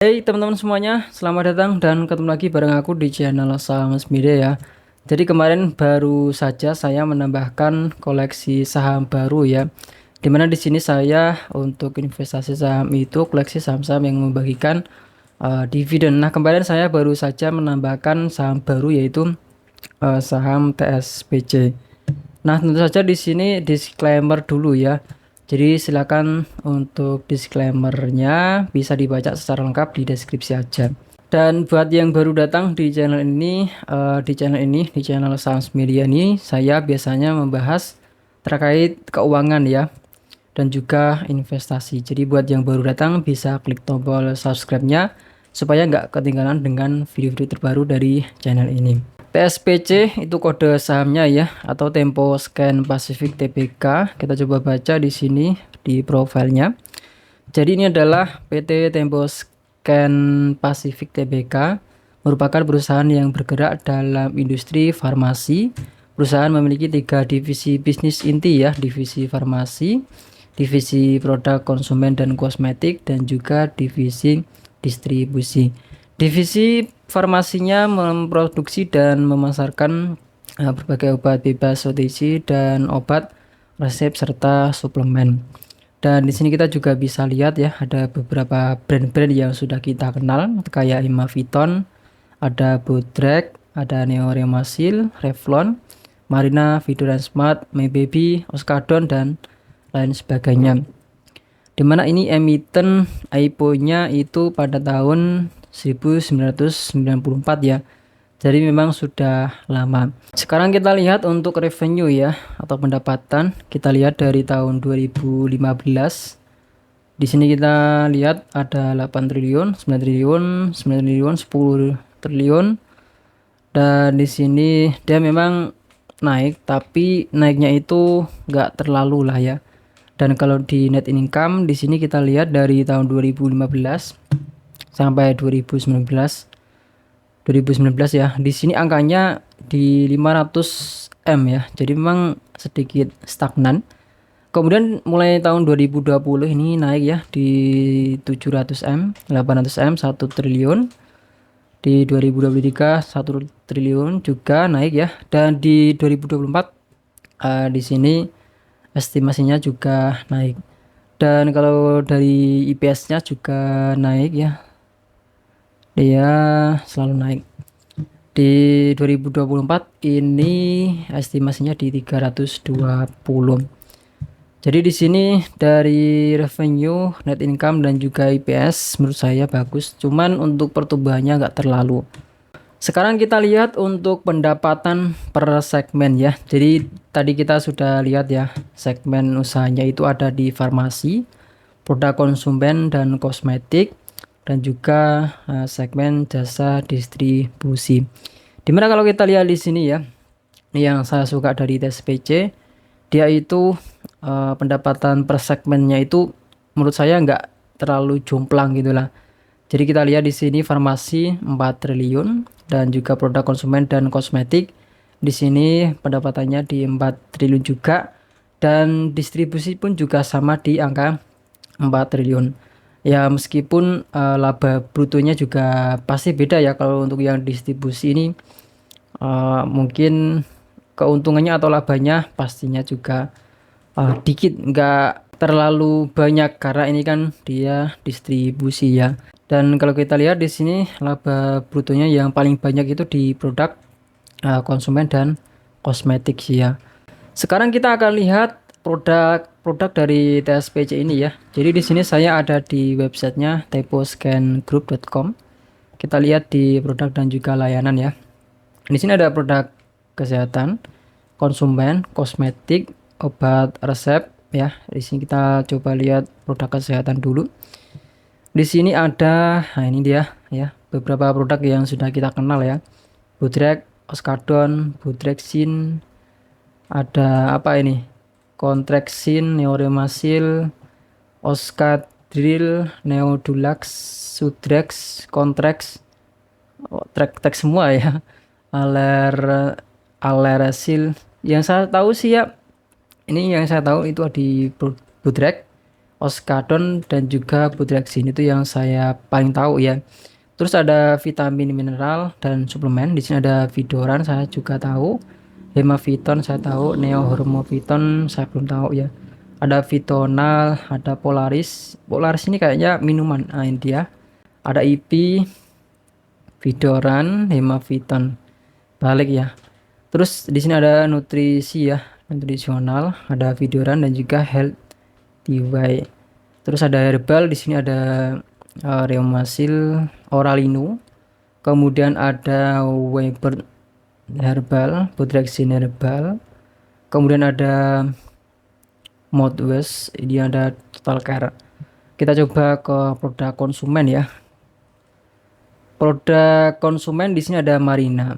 Hey teman-teman semuanya, selamat datang dan ketemu lagi bareng aku di channel Saham Media ya. Jadi kemarin baru saja saya menambahkan koleksi saham baru ya. Dimana di sini saya untuk investasi saham itu koleksi saham-saham yang membagikan dividen. Nah kemarin saya baru saja menambahkan saham baru yaitu saham TSPC. Nah, tentu saja di sini disclaimer dulu ya. Jadi silakan untuk disclaimernya bisa dibaca secara lengkap di deskripsi aja. Dan buat yang baru datang di channel ini, di channel Sans Media ini, saya biasanya membahas terkait keuangan ya, dan juga investasi. Jadi buat yang baru datang bisa klik tombol subscribe-nya supaya nggak ketinggalan dengan video-video terbaru dari channel ini. TSPC itu kode sahamnya ya, atau Tempo Scan Pacific Tbk. Kita coba baca di sini di profilnya. Jadi ini adalah PT Tempo Scan Pacific Tbk, merupakan perusahaan yang bergerak dalam industri farmasi. Perusahaan memiliki 3 divisi bisnis inti ya, divisi farmasi, divisi produk konsumen dan kosmetik, dan juga divisi distribusi. Divisi farmasinya memproduksi dan memasarkan berbagai obat bebas OTC dan obat resep serta suplemen. Dan di sini kita juga bisa lihat ya, ada beberapa brand-brand yang sudah kita kenal kayak Imaviton, ada Bodrek, ada Neoremasil, Revlon, Marina, Vidoran Smart, Maybaby, Oskadon, dan lain sebagainya. Dimana ini emiten IPO-nya itu pada tahun 1994 ya. Jadi memang sudah lama. Sekarang kita lihat untuk revenue ya, atau pendapatan. Kita lihat dari tahun 2015. Di sini kita lihat ada 8 triliun, 9 triliun, 9 triliun, 10 triliun. Dan di sini dia memang naik, tapi naiknya itu nggak terlalu lah ya. Dan kalau di net income di sini kita lihat dari tahun 2015 sampai 2019 ya. Di sini angkanya di 500 M ya. Jadi memang sedikit stagnan. Kemudian mulai tahun 2020 ini naik ya di 700 M, 800 M, 1 triliun. Di 2023 1 triliun juga naik ya. Dan di 2024 di sini estimasinya juga naik. Dan kalau dari IPS-nya juga naik ya. Dia selalu naik. Di 2024 ini estimasinya di 320. Jadi di sini dari revenue, net income, dan juga IPS menurut saya bagus. Cuman untuk pertumbuhannya nggak terlalu. Sekarang kita lihat untuk pendapatan per segmen ya. Jadi tadi kita sudah lihat ya, segmen usahanya itu ada di farmasi, produk konsumen dan kosmetik, dan juga segmen jasa distribusi. Dimana kalau kita lihat di sini ya, yang saya suka dari TSPC, dia itu pendapatan per segmennya itu menurut saya nggak terlalu jomplang gitulah. Jadi kita lihat di sini farmasi 4 triliun dan juga produk konsumen dan kosmetik. Di sini pendapatannya di 4 triliun juga, dan distribusi pun juga sama di angka 4 triliun. Ya meskipun laba brutonya juga pasti beda ya. Kalau untuk yang distribusi ini mungkin keuntungannya atau labanya pastinya juga dikit, nggak terlalu banyak karena ini kan dia distribusi ya. Dan kalau kita lihat di sini laba brutonya yang paling banyak itu di produk konsumen dan kosmetik sih ya. Sekarang kita akan lihat produk dari TSPC ini ya. Jadi di sini saya ada di websitenya temposcangroup.com. Kita lihat di produk dan juga layanan ya. Di sini ada produk kesehatan, konsumen, kosmetik, obat resep ya. Di sini kita coba lihat produk kesehatan dulu. Di sini ada, nah ini dia ya, beberapa produk yang sudah kita kenal ya. Bodrek, Oskadon, Bodrexin, ada apa ini? Kontreksin, Neoremasil, Oskadril, Neodulax, Sudrex, Kontrex, trek semua ya. Alerasil. Yang saya tahu sih ya, ini yang saya tahu itu di Bodrek, oskadon dan juga butrexin, itu yang saya paling tahu ya. Terus ada vitamin mineral dan suplemen. Di sini ada Vidoran saya juga tahu, Hemaviton saya tahu, Neohormoviton saya belum tahu ya. Ada Vitonal, ada Polaris. Polaris ini kayaknya minuman. Nah, ini dia. Ada IP, Vidoran, Hemaviton. Balik ya. Terus di sini ada nutrisi ya, nutrisional, ada Vidoran dan juga Health DY. Terus ada herbal, di sini ada Reumasil Oralino. Kemudian ada Weber herbal, Butrexin herbal. Kemudian ada Mouthwash, ini ada Total Care. Kita coba ke produk konsumen ya. Produk konsumen di sini ada Marina.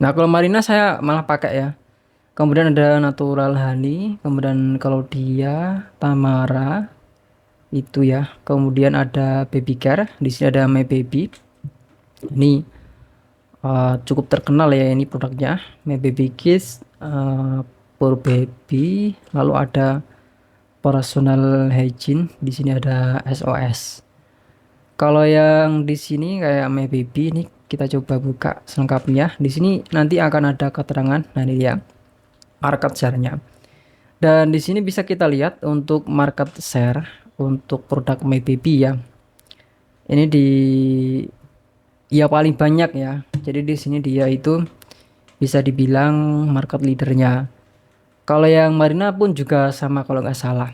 Nah, kalau Marina saya malah pakai ya. Kemudian ada Natural Honey, kemudian kalau dia Tamara itu ya. Kemudian ada Baby Care, di sini ada My Baby. Ini cukup terkenal ya ini produknya, My Baby Kids, for Baby. Lalu ada Personal Hygiene, di sini ada SOS. Kalau yang di sini kayak My Baby ini kita coba buka selengkapnya. Di sini nanti akan ada keterangan. Nah, ini ya market share-nya. Dan di sini bisa kita lihat untuk market share untuk produk My Baby ya. Ini di ya paling banyak ya. Jadi di sini dia itu bisa dibilang market leadernya. Kalau yang Marina pun juga sama kalau nggak salah.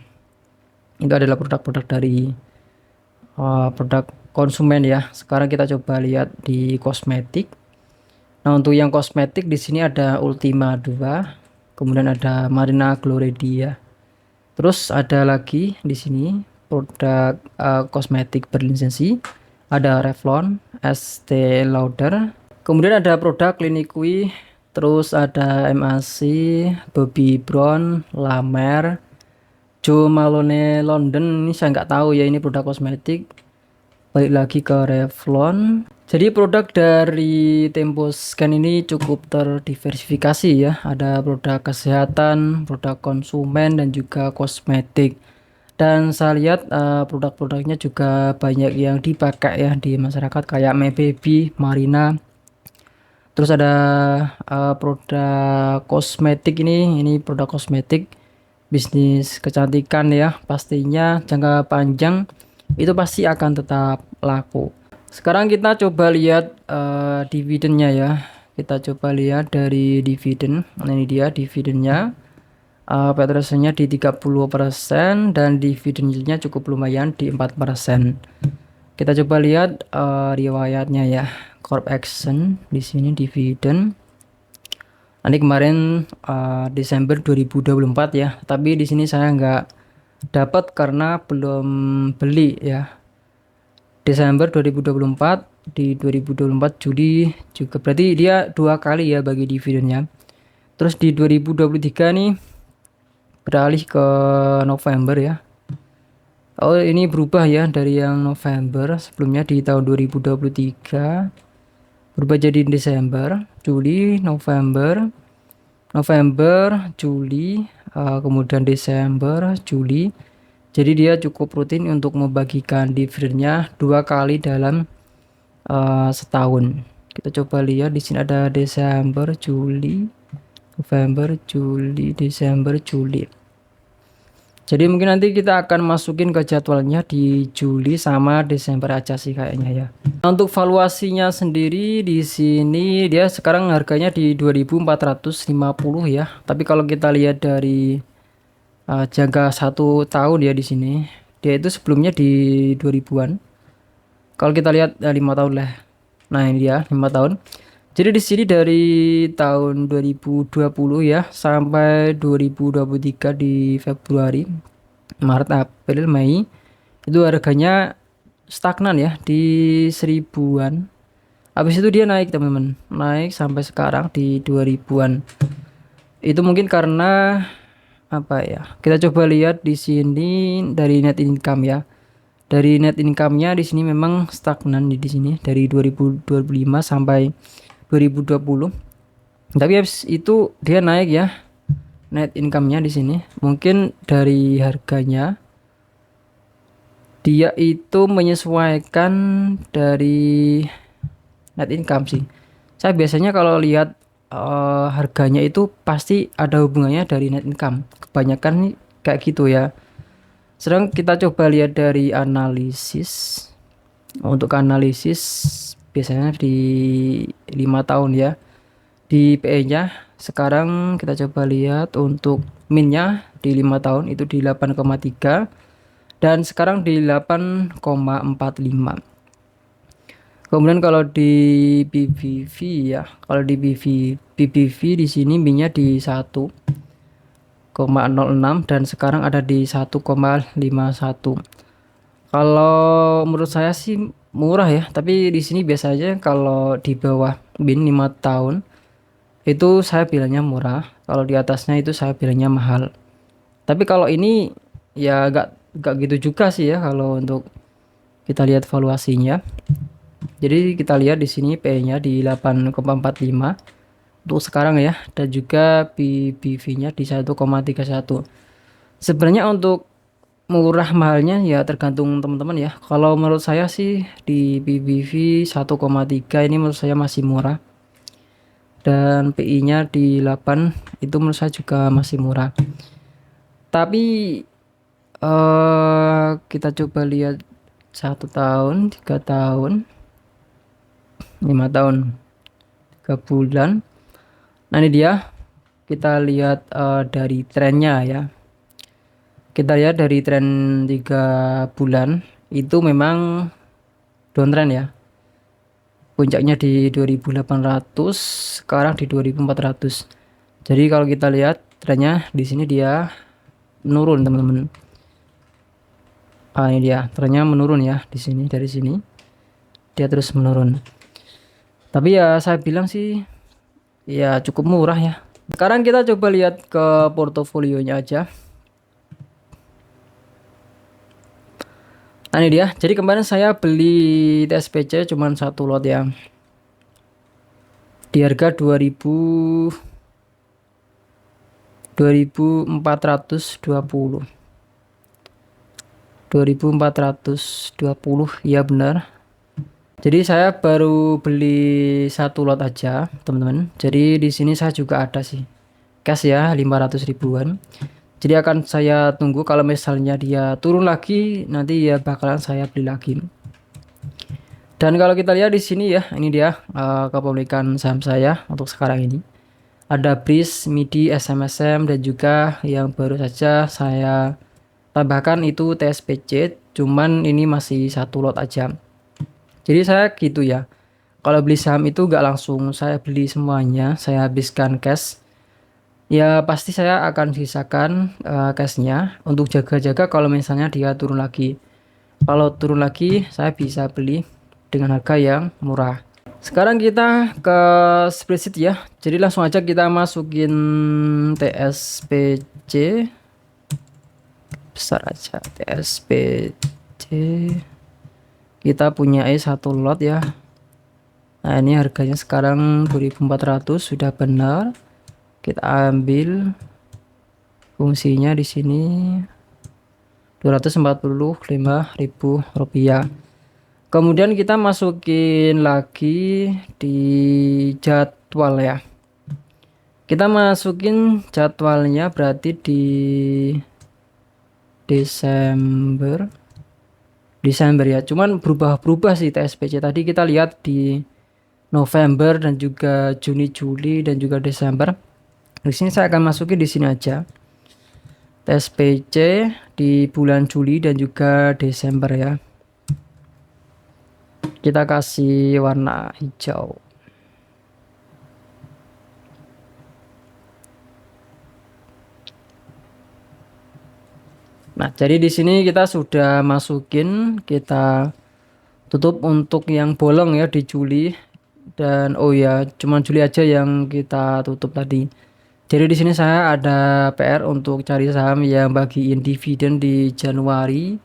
Itu adalah produk-produk dari produk konsumen ya. Sekarang kita coba lihat di kosmetik. Nah, untuk yang kosmetik di sini ada Ultima 2. Kemudian ada Marina Gloredia. Terus ada lagi di sini produk kosmetik berlisensi. Ada Revlon, Estee Lauder. Kemudian ada produk Clinique. Terus ada MAC, Bobbi Brown, La Mer, Jo Malone London. Ini saya nggak tahu ya, ini produk kosmetik. Balik lagi ke Revlon. Jadi produk dari Temposcan ini cukup terdiversifikasi ya. Ada produk kesehatan, produk konsumen, dan juga kosmetik. Dan saya lihat produk-produknya juga banyak yang dipakai ya di masyarakat, kayak My Baby, Marina. Terus ada produk kosmetik, ini produk kosmetik bisnis kecantikan ya. Pastinya jangka panjang itu pasti akan tetap laku. Sekarang kita coba lihat dividennya ya. Kita coba lihat dari dividen. Nah, ini dia dividennya. Petrosennya di 30% dan dividen yieldnya cukup lumayan di 4%. Kita coba lihat riwayatnya ya. Corp Action di sini dividen. Ini kemarin Desember 2024 ya. Tapi di sini saya nggak dapat karena belum beli ya. Desember 2024, di 2024 Juli juga, berarti dia 2 kali ya bagi dividennya. Terus di 2023 nih beralih ke November ya. Oh, ini berubah ya dari yang November sebelumnya di tahun 2023, berubah jadi Desember, Juli, November, Juli, kemudian Desember, Juli. Jadi dia cukup rutin untuk membagikan dividennya 2 kali dalam setahun. Kita coba lihat di sini ada Desember, Juli, November, Juli, Desember, Juli. Jadi mungkin nanti kita akan masukin ke jadwalnya di Juli sama Desember aja sih kayaknya ya. Nah, untuk valuasinya sendiri di sini dia sekarang harganya di 2.450 ya. Tapi kalau kita lihat dari jangka 1 tahun ya, di sini dia itu sebelumnya di 2000-an. Kalau kita lihat 5 tahun lah. Nah, ini dia 5 tahun. Jadi di sini dari tahun 2020 ya sampai 2023 di Februari, Maret, April, Mei itu harganya stagnan ya di 1000-an. Habis itu dia naik teman-teman, naik sampai sekarang di 2000-an. Itu mungkin karena apa ya? Kita coba lihat di sini dari net income ya. Dari net income-nya di sini memang stagnan di sini dari 2025 sampai 2020. Tapi habis itu dia naik ya net income-nya di sini. Mungkin dari harganya Dia itu menyesuaikan dari net income sih. Saya biasanya kalau lihat harganya itu pasti ada hubungannya dari net income. Kebanyakan nih kayak gitu ya. Sedang kita coba lihat dari analisis. Untuk analisis biasanya di 5 tahun ya. Di PE-nya sekarang kita coba lihat untuk min-nya di 5 tahun itu di 8,3 dan sekarang di 8,45. Kemudian kalau di BBV ya, kalau di BBV di sini min-nya di 1,06 dan sekarang ada di 1,51. Kalau menurut saya sih murah ya, tapi di sini biasanya kalau di bawah min 5 tahun itu saya bilangnya murah, kalau di atasnya itu saya bilangnya mahal. Tapi kalau ini ya gak gitu juga sih ya kalau untuk kita lihat valuasinya. Jadi kita lihat di sini PE-nya di 8,45 untuk sekarang ya, dan juga BBV-nya di 1,31. Sebenarnya untuk murah mahalnya ya tergantung teman-teman ya. Kalau menurut saya sih di BBV 1,3 ini menurut saya masih murah. Dan PI-nya di 8 itu menurut saya juga masih murah. Tapi kita coba lihat 1 tahun, 3 tahun, 5 tahun, 3 bulan. Nah ini dia, kita lihat dari trennya ya. Kita lihat dari tren 3 bulan itu memang downtrend ya. Puncaknya di 2800, sekarang di 2400. Jadi kalau kita lihat trennya di sini dia menurun teman-teman. Ini dia trennya menurun ya di sini, dari sini dia terus menurun. Tapi ya saya bilang sih ya cukup murah ya. Sekarang kita coba lihat ke portofolionya aja. Nah ini dia, jadi kemarin saya beli TSPC cuman 1 lot ya, di harga 2420 ya benar. Jadi saya baru beli 1 lot aja teman-teman. Jadi di sini saya juga ada sih cash ya 500 ribuan. Jadi akan saya tunggu kalau misalnya dia turun lagi, nanti ya bakalan saya beli lagi. Dan kalau kita lihat di sini ya, ini dia kepemilikan saham saya untuk sekarang ini. Ada BRIS, MIDI, SMSM, dan juga yang baru saja saya tambahkan itu TSPC, cuman ini masih 1 lot aja. Jadi saya gitu ya, kalau beli saham itu gak langsung saya beli semuanya, saya habiskan cash. Ya pasti saya akan sisakan cashnya untuk jaga-jaga kalau misalnya dia turun lagi. Kalau turun lagi saya bisa beli dengan harga yang murah. Sekarang kita ke spreadsheet ya. Jadi langsung aja kita masukin TSPC. Besar aja TSPC. Kita punya 1 lot ya. Nah ini harganya sekarang 2400 sudah benar. Kita ambil fungsinya di sini 245.000 rupiah. Kemudian kita masukin lagi di jadwal ya. Kita masukin jadwalnya berarti di Desember ya. Cuman berubah-berubah sih TSPC. Tadi kita lihat di November dan juga Juni, Juli dan juga Desember. Di sini saya akan masukin di sini aja TSPC di bulan Juli dan juga Desember ya. Kita kasih warna hijau. Nah, jadi di sini kita sudah masukin, kita tutup untuk yang bolong ya di Juli. Dan oh ya, cuma Juli aja yang kita tutup tadi. Jadi di sini saya ada PR untuk cari saham yang bagiin dividen di Januari,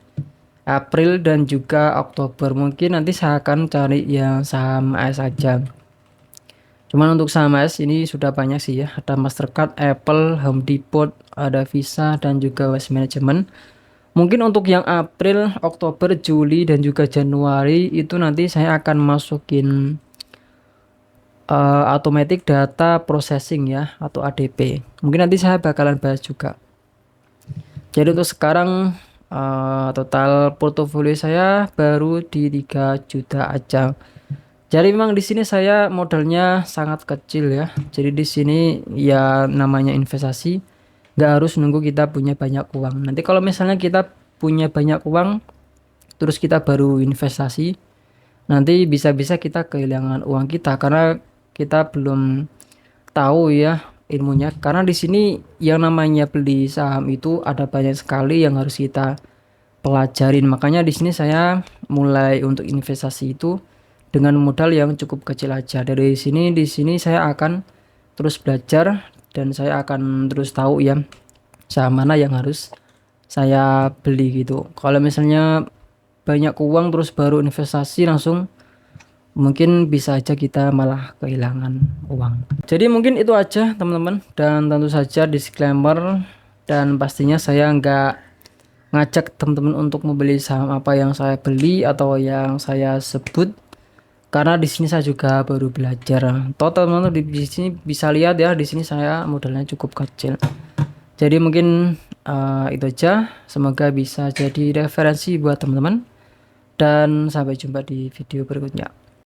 April dan juga Oktober. Mungkin nanti saya akan cari yang saham AS aja. Cuman untuk saham AS ini sudah banyak sih ya. Ada Mastercard, Apple, Home Depot, ada Visa dan juga Waste Management. Mungkin untuk yang April, Oktober, Juli dan juga Januari itu nanti saya akan masukin automatic data processing ya, atau ADP. Mungkin nanti saya bakalan bahas juga. Jadi untuk sekarang total portofolio saya baru di 3 juta aja. Jadi memang di sini saya modalnya sangat kecil ya. Jadi di sini ya namanya investasi, nggak harus nunggu kita punya banyak uang. Nanti kalau misalnya kita punya banyak uang, terus kita baru investasi, nanti bisa-bisa kita kehilangan uang kita karena kita belum tahu ya ilmunya. Karena di sini yang namanya beli saham itu ada banyak sekali yang harus kita pelajarin. Makanya di sini saya mulai untuk investasi itu dengan modal yang cukup kecil aja. Dari sini di sini saya akan terus belajar dan saya akan terus tahu ya saham mana yang harus saya beli gitu. Kalau misalnya banyak uang terus baru investasi langsung, mungkin bisa aja kita malah kehilangan uang. Jadi mungkin itu aja teman-teman, dan tentu saja disclaimer, dan pastinya saya nggak ngajak teman-teman untuk membeli saham apa yang saya beli atau yang saya sebut, karena di sini saya juga baru belajar. Total teman-teman di sini bisa lihat ya, di sini saya modalnya cukup kecil. Jadi mungkin itu aja, semoga bisa jadi referensi buat teman-teman, dan sampai jumpa di video berikutnya.